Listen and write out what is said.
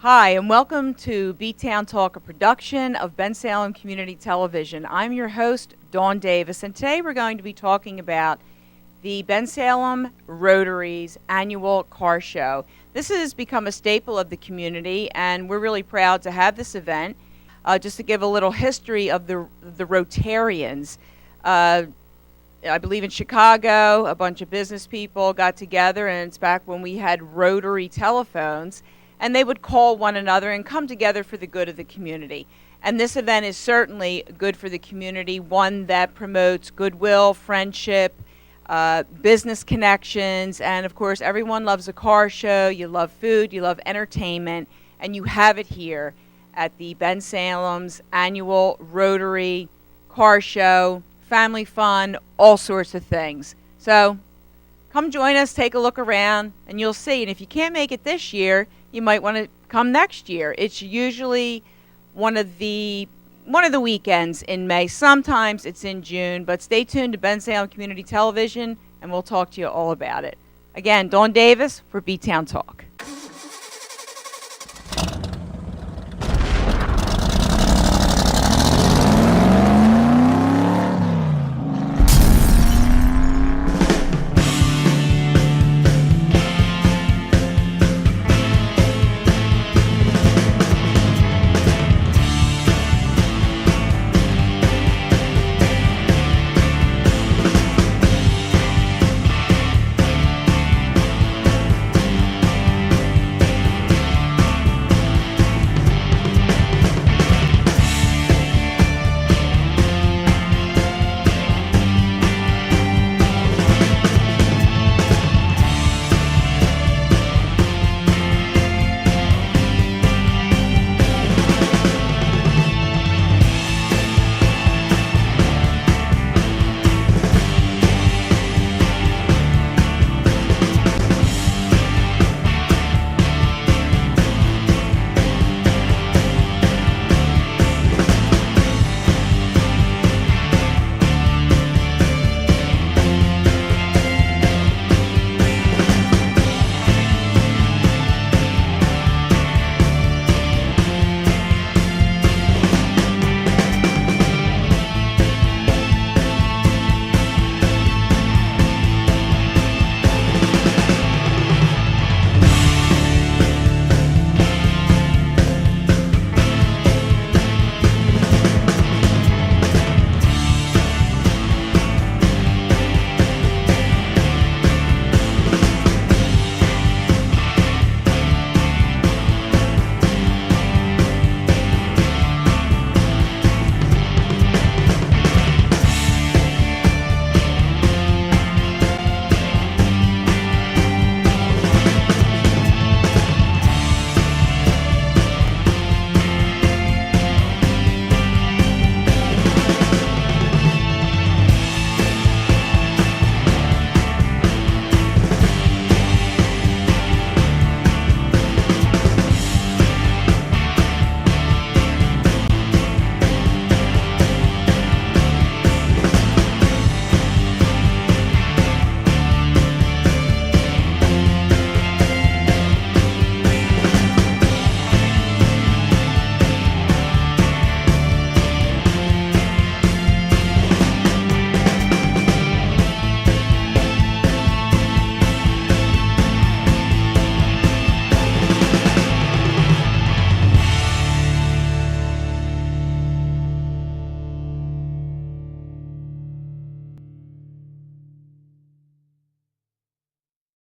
Hi, and welcome to B-Town Talk, a production of Bensalem Community Television. I'm your host, Dawn Davis, and today we're going to be talking about the Bensalem Rotary's annual car show. This has become a staple of the community, and we're really proud to have this event. Just to give a little history of the Rotarians, I believe in Chicago, a bunch of business people got together, and it's back when we had rotary telephones, and they would call one another and come together for the good of the community. And this event is certainly good for the community, one that promotes goodwill, friendship, business connections, and of course everyone loves a car show. You love food, you love entertainment, and you have it here at the Bensalem's annual Rotary car show, family fun, all sorts of things. So come join us, take a look around, and you'll see. And if you can't make it this year, you might want to come next year. It's usually one of the weekends in May. Sometimes it's in June, but stay tuned to Bensalem Community Television, and we'll talk to you all about it. Again, Dawn Davis for B-Town Talk.